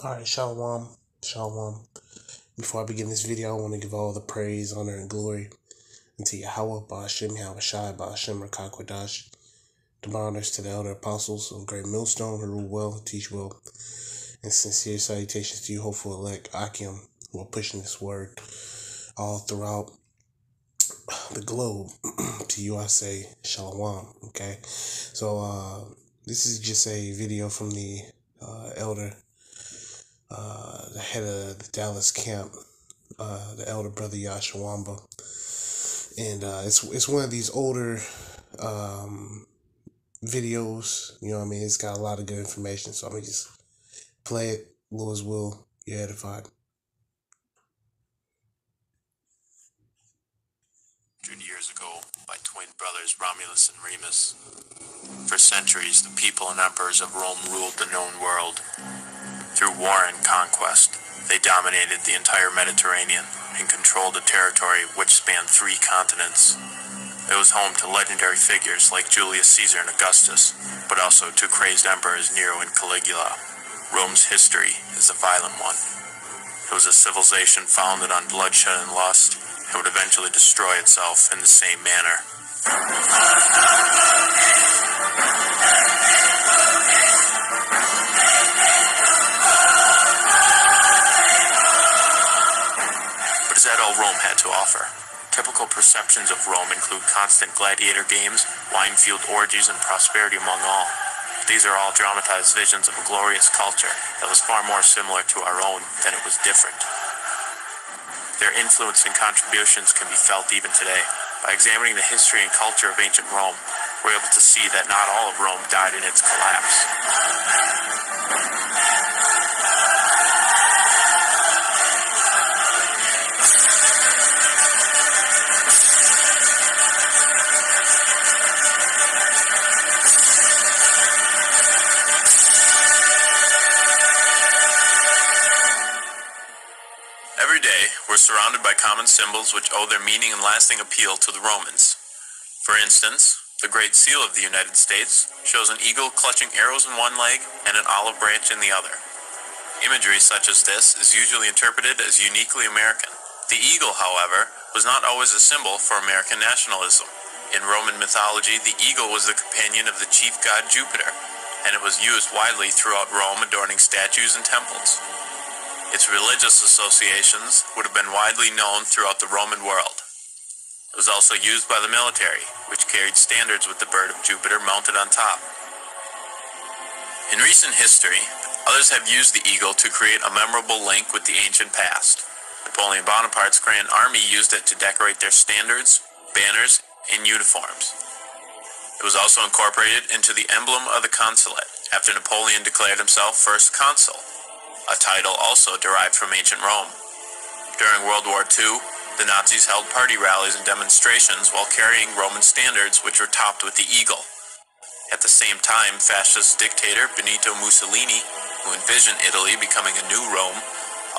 Alright, Shalom. Shalom. Before I begin this video, I want to give all the praise, honor, and glory unto Yahweh, Ba'ashem, Yahushai, Ba'ashem, Rakakwadash. The honors to the elder apostles of Great Millstone, who rule well, teach well, and sincere salutations to you, hopeful elect Akim, who are pushing this word all throughout the globe. To you I say Shalom, okay? So, this is just a video from the elder, the head of the Dallas camp, the elder brother Yashawamba. And it's one of these older videos, you know what I mean? It's got a lot of good information, so I'm going to just play it. Lord's will, you're edified. Years ago, by twin brothers Romulus and Remus. For centuries, the people and emperors of Rome ruled the known world. Through war and conquest, they dominated the entire Mediterranean and controlled a territory which spanned 3 continents. It was home to legendary figures like Julius Caesar and Augustus, but also to crazed emperors Nero and Caligula. Rome's history is a violent one. It was a civilization founded on bloodshed and lust. It would eventually destroy itself in the same manner. But is that all Rome had to offer? Typical perceptions of Rome include constant gladiator games, wine-fueled orgies, and prosperity among all. These are all dramatized visions of a glorious culture that was far more similar to our own than it was different. Their influence and contributions can be felt even today. By examining the history and culture of ancient Rome, we're able to see that not all of Rome died in its collapse. Every day, we're surrounded by common symbols which owe their meaning and lasting appeal to the Romans. For instance, the Great Seal of the United States shows an eagle clutching arrows in one leg and an olive branch in the other. Imagery such as this is usually interpreted as uniquely American. The eagle, however, was not always a symbol for American nationalism. In Roman mythology, the eagle was the companion of the chief god Jupiter, and it was used widely throughout Rome, adorning statues and temples. Its religious associations would have been widely known throughout the Roman world. It was also used by the military, which carried standards with the bird of Jupiter mounted on top. In recent history, others have used the eagle to create a memorable link with the ancient past. Napoleon Bonaparte's Grand Army used it to decorate their standards, banners, and uniforms. It was also incorporated into the emblem of the consulate, after Napoleon declared himself first consul, a title also derived from ancient Rome. During World War II, the Nazis held party rallies and demonstrations while carrying Roman standards which were topped with the eagle. At the same time, fascist dictator Benito Mussolini, who envisioned Italy becoming a new Rome,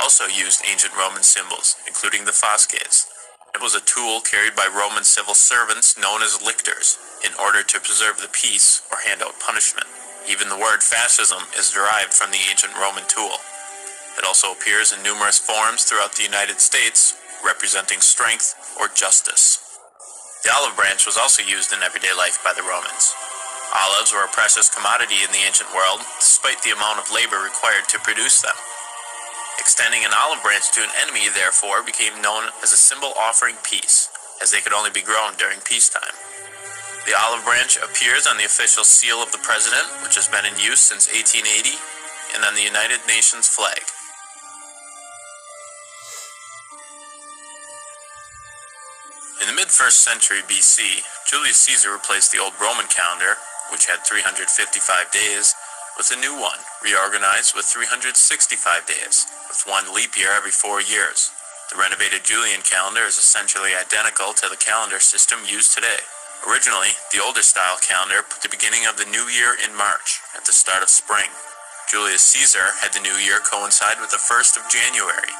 also used ancient Roman symbols, including the fasces. It was a tool carried by Roman civil servants known as lictors, in order to preserve the peace or hand out punishment. Even the word fascism is derived from the ancient Roman tool. It also appears in numerous forms throughout the United States, representing strength or justice. The olive branch was also used in everyday life by the Romans. Olives were a precious commodity in the ancient world, despite the amount of labor required to produce them. Extending an olive branch to an enemy, therefore, became known as a symbol offering peace, as they could only be grown during peacetime. The olive branch appears on the official seal of the president, which has been in use since 1880, and on the United Nations flag. In the mid-1st century BC, Julius Caesar replaced the old Roman calendar, which had 355 days, with a new one, reorganized with 365 days, with one leap year every 4 years. The renovated Julian calendar is essentially identical to the calendar system used today. Originally, the older style calendar put the beginning of the new year in March, at the start of spring. Julius Caesar had the new year coincide with the 1st of January.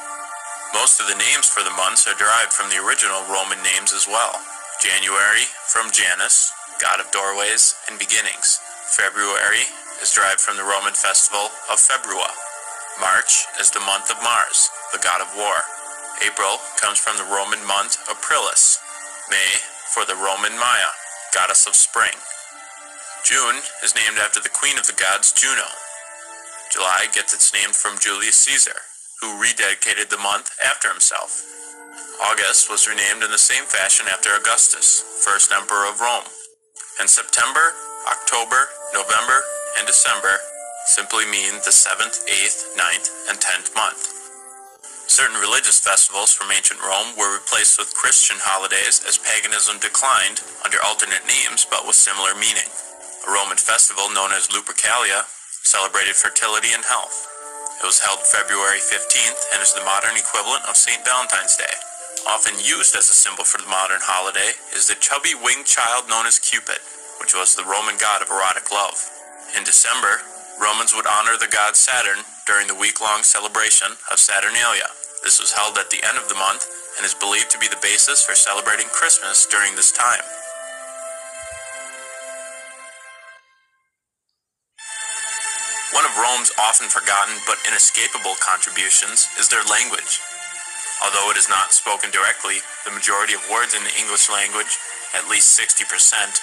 Most of the names for the months are derived from the original Roman names as well. January from Janus, god of doorways and beginnings. February is derived from the Roman festival of Februa. March is the month of Mars, the god of war. April comes from the Roman month Aprilis. May for the Roman Maya, goddess of spring. June is named after the queen of the gods, Juno. July gets its name from Julius Caesar, who rededicated the month after himself. August was renamed in the same fashion after Augustus, first emperor of Rome. And September, October, November, and December simply mean the 7th, 8th, 9th, and 10th month. Certain religious festivals from ancient Rome were replaced with Christian holidays as paganism declined under alternate names but with similar meaning. A Roman festival known as Lupercalia celebrated fertility and health. It was held February 15th and is the modern equivalent of St. Valentine's Day. Often used as a symbol for the modern holiday is the chubby winged child known as Cupid, which was the Roman god of erotic love. In December, Romans would honor the god Saturn during the week-long celebration of Saturnalia. This was held at the end of the month and is believed to be the basis for celebrating Christmas during this time. One of Rome's often forgotten but inescapable contributions is their language. Although it is not spoken directly, the majority of words in the English language, at least 60%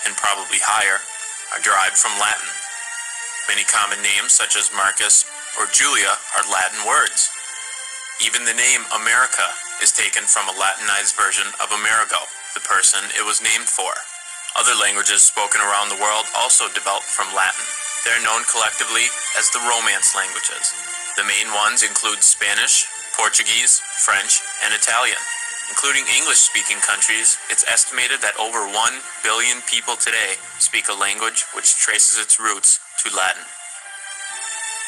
and probably higher, are derived from Latin. Many common names such as Marcus or Julia are Latin words. Even the name America is taken from a Latinized version of Amerigo, the person it was named for. Other languages spoken around the world also developed from Latin. They are known collectively as the Romance languages. The main ones include Spanish, Portuguese, French, and Italian. Including English-speaking countries, it's estimated that over 1 billion people today speak a language which traces its roots to Latin.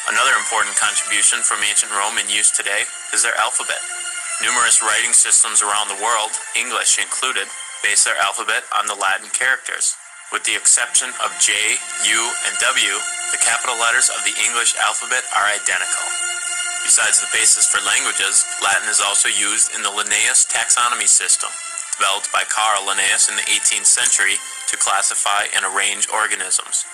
Another important contribution from ancient Rome in use today is their alphabet. Numerous writing systems around the world, English included, base their alphabet on the Latin characters. With the exception of J, U, and W, the capital letters of the English alphabet are identical. Besides the basis for languages, Latin is also used in the Linnaeus taxonomy system, developed by Carl Linnaeus in the 18th century to classify and arrange organisms.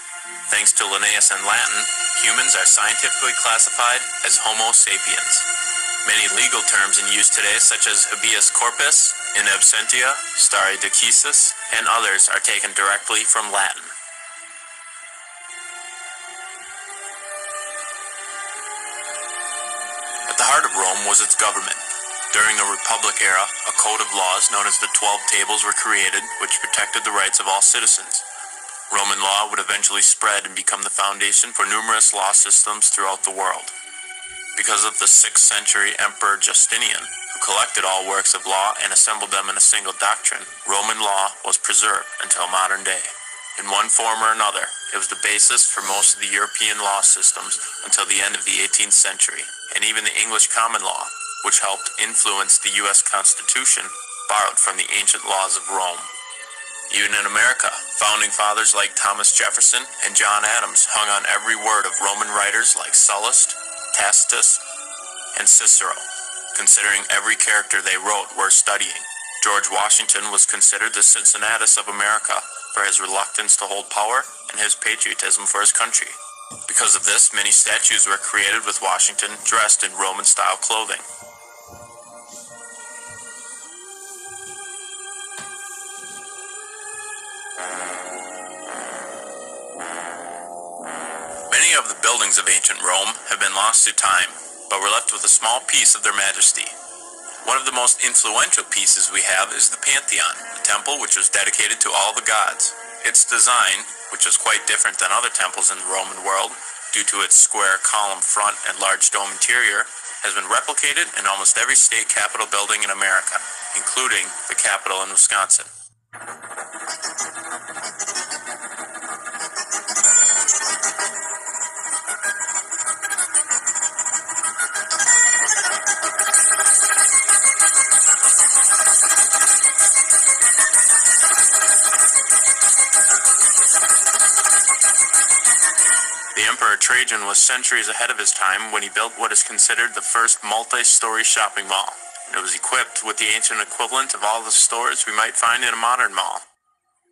Thanks to Linnaeus and Latin, humans are scientifically classified as Homo sapiens. Many legal terms in use today, such as habeas corpus, in absentia, stare decisis, and others are taken directly from Latin. At the heart of Rome was its government. During the Republic era, a code of laws known as the 12 Tables were created, which protected the rights of all citizens. Roman law would eventually spread and become the foundation for numerous law systems throughout the world. Because of the 6th century Emperor Justinian, who collected all works of law and assembled them in a single doctrine, Roman law was preserved until modern day. In one form or another, it was the basis for most of the European law systems until the end of the 18th century, and even the English common law, which helped influence the U.S. Constitution, borrowed from the ancient laws of Rome. Even in America, founding fathers like Thomas Jefferson and John Adams hung on every word of Roman writers like Sallust, Tacitus, and Cicero, considering every character they wrote worth studying. George Washington was considered the Cincinnatus of America for his reluctance to hold power and his patriotism for his country. Because of this, many statues were created with Washington dressed in Roman-style clothing. Many of the buildings of ancient Rome have been lost to time, but we're left with a small piece of their majesty. One of the most influential pieces we have is the Pantheon, a temple which was dedicated to all the gods. Its design, which was quite different than other temples in the Roman world, due to its square column front and large dome interior, has been replicated in almost every state capitol building in America, including the Capitol in Wisconsin. Emperor Trajan was centuries ahead of his time when he built what is considered the first multi-story shopping mall. It was equipped with the ancient equivalent of all the stores we might find in a modern mall.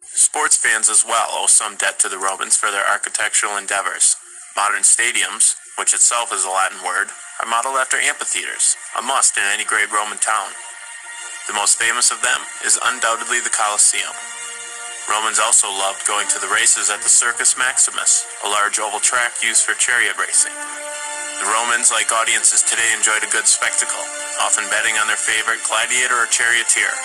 Sports fans as well owe some debt to the Romans for their architectural endeavors. Modern stadiums, which itself is a Latin word, are modeled after amphitheaters, a must in any great Roman town. The most famous of them is undoubtedly the Colosseum. Romans also loved going to the races at the Circus Maximus, a large oval track used for chariot racing. The Romans, like audiences today, enjoyed a good spectacle, often betting on their favorite gladiator or charioteer.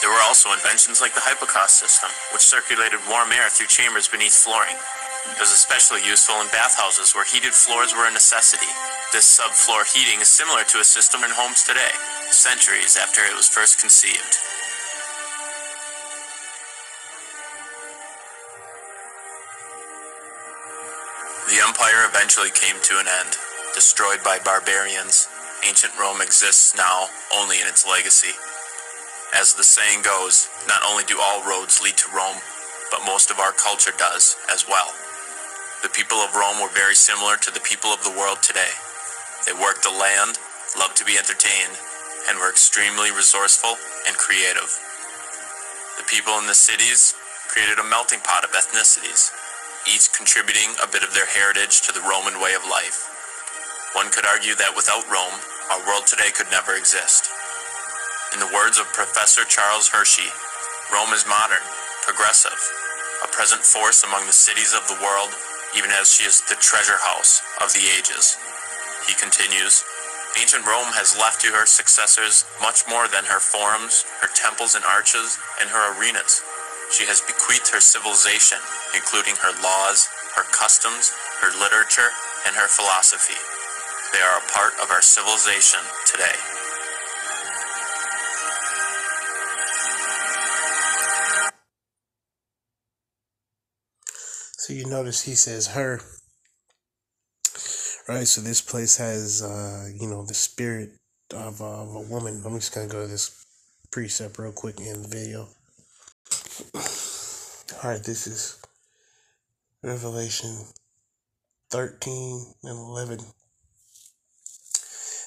There were also inventions like the hypocaust system, which circulated warm air through chambers beneath flooring. It was especially useful in bathhouses where heated floors were a necessity. This subfloor heating is similar to a system in homes today, centuries after it was first conceived. The empire eventually came to an end, destroyed by barbarians. Ancient Rome exists now only in its legacy. As the saying goes, not only do all roads lead to Rome, but most of our culture does as well. The people of Rome were very similar to the people of the world today. They worked the land, loved to be entertained, and were extremely resourceful and creative. The people in the cities created a melting pot of ethnicities, each contributing a bit of their heritage to the Roman way of life. One could argue that without Rome, our world today could never exist. In the words of Professor Charles Hershey, Rome is modern, progressive, a present force among the cities of the world, even as she is the treasure house of the ages. He continues, ancient Rome has left to her successors much more than her forums, her temples and arches, and her arenas. She has bequeathed her civilization, including her laws, her customs, her literature, and her philosophy. They are a part of our civilization today. So you notice he says her, right? So this place has, the spirit of a woman. I'm just going to go to this precept real quick in the video. All right, this is Revelation 13 and 11. It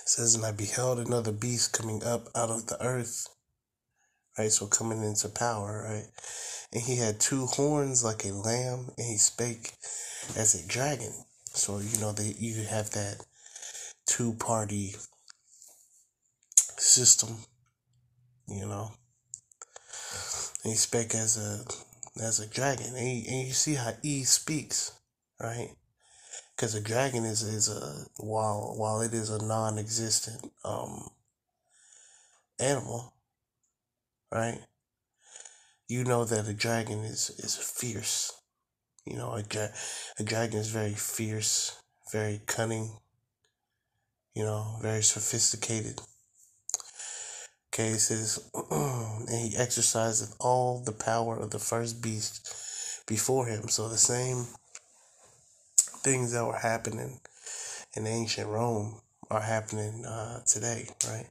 says, and I beheld another beast coming up out of the earth, right? So coming into power, right? And he had two horns like a lamb, and he spake as a dragon. So, you have that two-party system, And he spake as a dragon. And you see how Eve speaks, right? Because a dragon is while it is a non-existent animal, right? You know that a dragon is fierce. A dragon is very fierce, very cunning, very sophisticated. Okay, it says, and he exerciseth all the power of the first beast before him. So the same things that were happening in ancient Rome are happening today, right?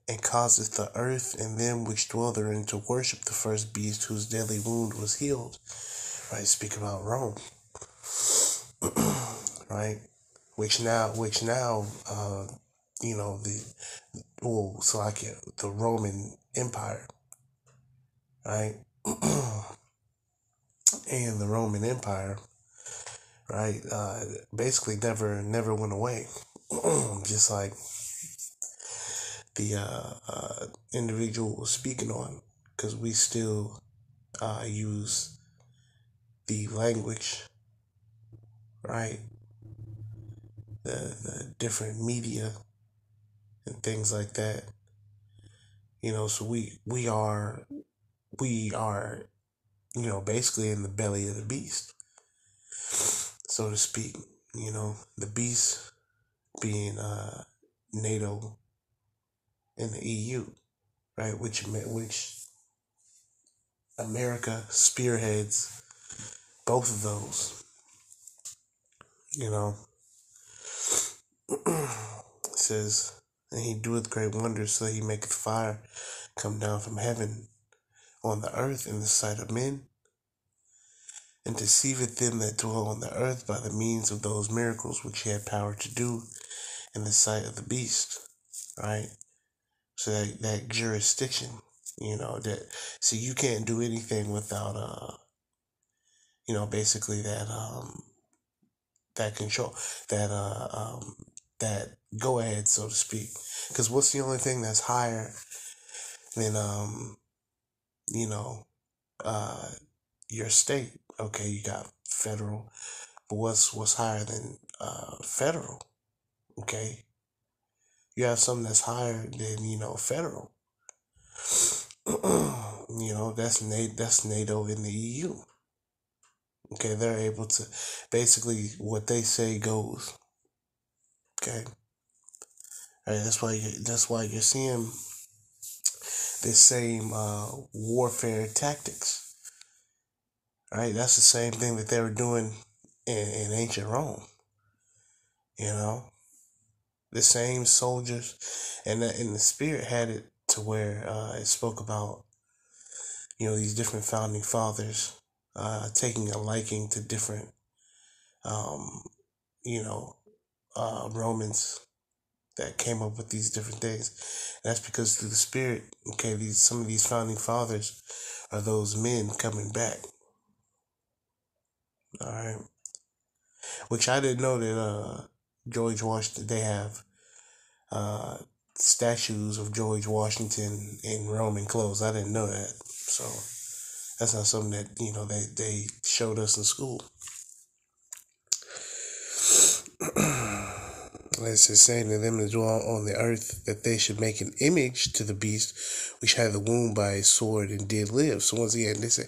And causeth the earth and them which dwell therein to worship the first beast whose deadly wound was healed. Right, speak about Rome. Right? Which now, the Roman Empire, right? And the Roman Empire, right, basically never went away. Just like the individual was speaking on, because we still use the language, right? The different media and things like that. So we are basically in the belly of the beast, so to speak. The beast being NATO and the EU, right? Which America spearheads both of those. It says, and he doeth great wonders, so he maketh fire come down from heaven on the earth in the sight of men, and deceiveth them that dwell on the earth by the means of those miracles which he had power to do in the sight of the beast, right? So that jurisdiction, so you can't do anything without, basically that, that control, that go ahead, so to speak. Because what's the only thing that's higher than you know your state? Okay, you got federal, but what's higher than federal? Okay, you have something that's higher than federal. That's NATO and the EU. Okay, they're able to basically what they say goes. Okay, all right, that's why you're seeing this same warfare tactics. Right, that's the same thing that they were doing in ancient Rome. You know, the same soldiers, and the spirit had it to where it spoke about these different founding fathers taking a liking to different um, you know Romans that came up with these different things. And that's because through the spirit, okay, some of these founding fathers are those men coming back. All right, which I didn't know that George Washington, they have uh, statues of George Washington in Roman clothes. I didn't know that, so that's not something that they showed us in school. It's saying to them that dwell on the earth that they should make an image to the beast which had the wound by a sword and did live. So once again, this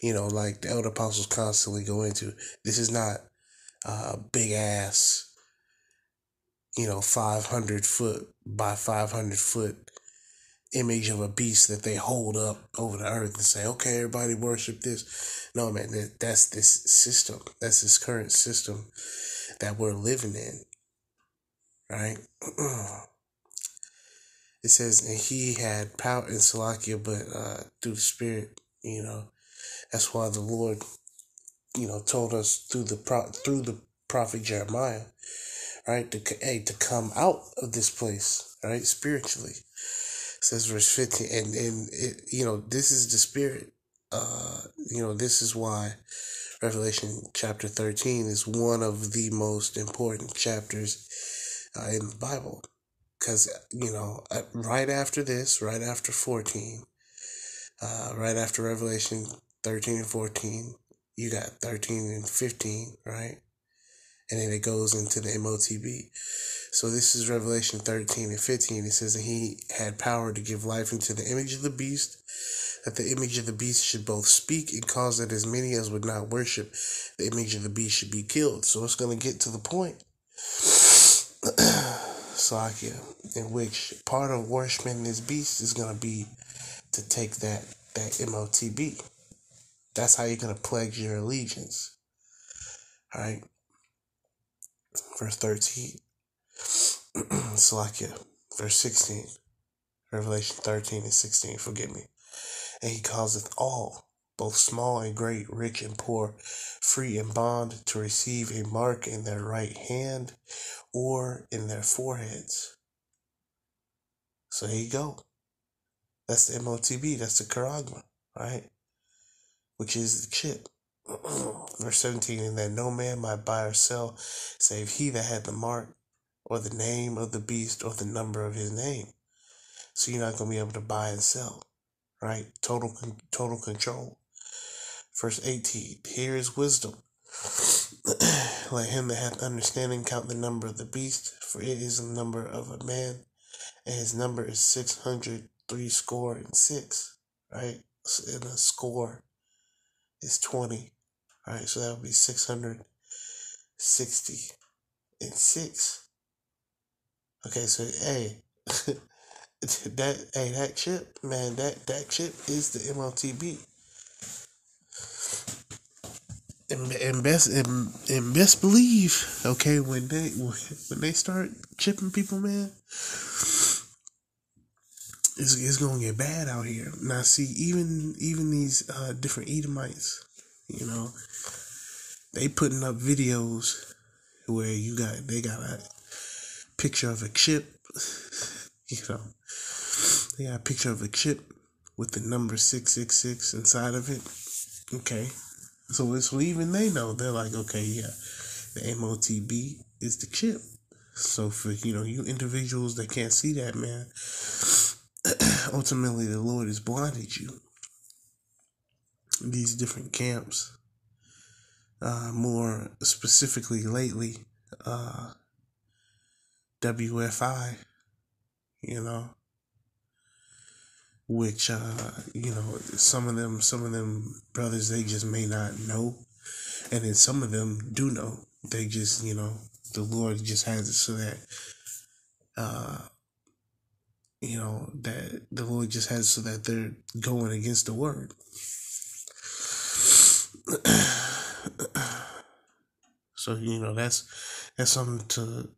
like the elder apostles constantly go into, this is not a big ass 500 foot by 500 foot image of a beast that they hold up over the earth and say, okay, everybody worship this. No, man, that's this system. That's this current system that we're living in. Right? It says, and he had power in Salakia, but through the Spirit, that's why the Lord, told us through the prophet Jeremiah, right, to come out of this place, right, spiritually. It says verse 15, and it, this is the Spirit. This is why Revelation chapter 13 is one of the most important chapters in the Bible. Because, right after this, right after 14, right after Revelation 13 and 14, you got 13 and 15, right? And then it goes into the MOTB. So this is Revelation 13 and 15. It says that he had power to give life into the image of the beast, that the image of the beast should both speak and cause that as many as would not worship the image of the beast should be killed. So it's going to get to the point, Slakia, in which part of worshiping this beast is going to be to take that MOTB. That's how you're going to pledge your allegiance. All right. Verse 13. Slakia. Verse 16. Revelation 13 and 16. Forgive me. And he causeth all, both small and great, rich and poor, free and bond, to receive a mark in their right hand or in their foreheads. So there you go. That's the MOTB. That's the charagma, right? Which is the chip. Verse 17, and that no man might buy or sell, save he that had the mark, or the name of the beast, or the number of his name. So you're not going to be able to buy and sell, right? Total control. Verse 18, here is wisdom. Let him that hath understanding count the number of the beast, for it is the number of a man, and his number is 666, right? And a score is 20, right? So that would be 666. Okay, so hey, that chip, man, that chip is the MOTB. And best believe, okay, when they start chipping people, man, it's gonna get bad out here. Now, see, even these different Edomites, they putting up videos where they got a picture of a chip, they got a picture of a chip with the number 666 inside of it. Okay, so even they know, they're like, okay, yeah, The MOTB is the chip. So for you individuals that can't see that, man, ultimately the Lord has blinded you. These different camps, more specifically lately, WFI, which some of them brothers, they just may not know, and then some of them do know. They just the Lord just has it so that that the Lord just has it so that they're going against the word. So that's something to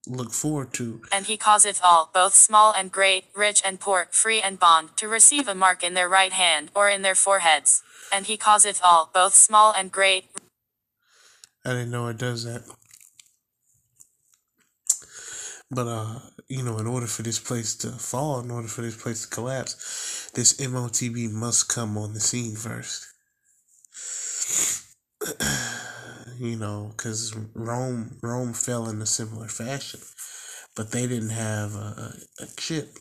look forward to. And he causeth all, both small and great, rich and poor, free and bond, to receive a mark in their right hand, or in their foreheads. And he causeth all, both small and great. I didn't know it does that. But, in order for this place to fall, in order for this place to collapse, this MOTB must come on the scene first. Because Rome fell in a similar fashion, but they didn't have a chip.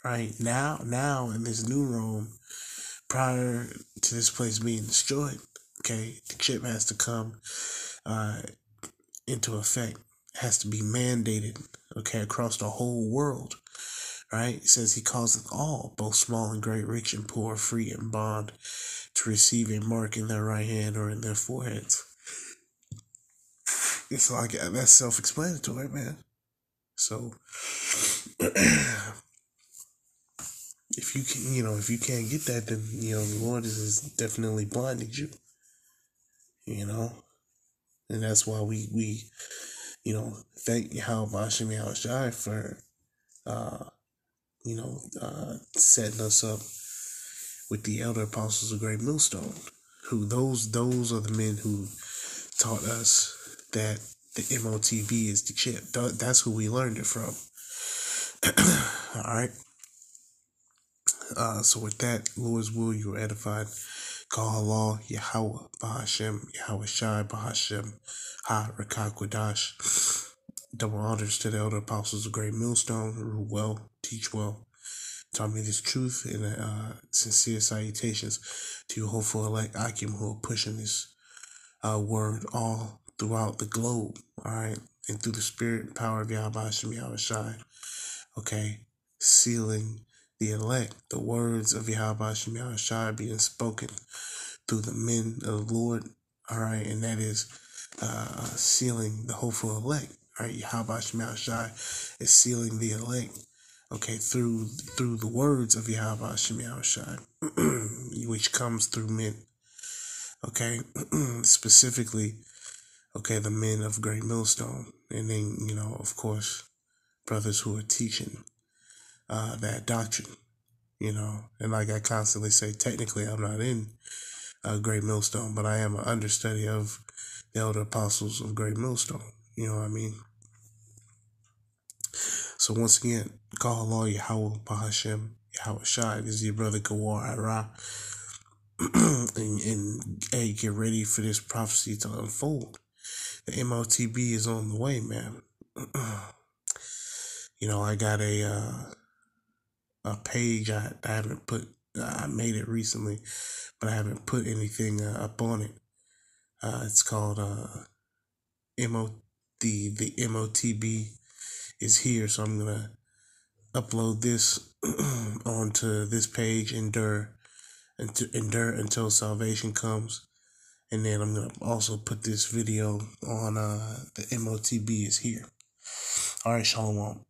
Right now in this new Rome, prior to this place being destroyed, okay, the chip has to come into effect. It has to be mandated, okay, across the whole world. Right? It says he causeth all, both small and great, rich and poor, free and bond, to receive a mark in their right hand or in their foreheads. It's like that's self-explanatory, man. So if you can't get that, then the Lord is definitely blinded you. And that's why we thank Yahweh Hashem Yahushai for setting us up with the elder apostles of Great Millstone, who those are the men who taught us that the MOTB is the chip. That's who we learned it from. All right. So with that, Lord's will, you are edified. Call Allah, Yahweh, Bahashem, Yahweh Shai, Bahashem, Ha, Rakah, Quadash. Double honors to the elder apostles of Great Millstone, who rule well, teach well, taught me this truth, and sincere salutations to you hopeful elect Akim who are pushing this word all throughout the globe, all right, and through the spirit and power of Yahweh Hashem Yahweh Shai, okay, sealing the elect, the words of Yahweh Hashem Yahweh Shai being spoken through the men of the Lord, all right, and that is sealing the hopeful elect, all right. Yahweh Hashem Yahweh Shai is sealing the elect, okay, through the words of Yahweh Hashem Yahweh Shai, which comes through men, okay, specifically, okay, the men of Great Millstone, and then, of course, brothers who are teaching that doctrine, and like I constantly say, technically I'm not in Great Millstone, but I am an understudy of the elder apostles of Great Millstone, you know what I mean? So once again, call Allah Yahweh Bahashem Yahweh Shai. This is your brother Kawar Ira. and hey, get ready for this prophecy to unfold. The MOTB is on the way, man. I got a page I haven't put. I made it recently, but I haven't put anything up on it. It's called the MOTB is here, so I'm gonna upload this onto this page, endure until salvation comes, and then I'm gonna also put this video on the MOTB is here. All right, Shalom.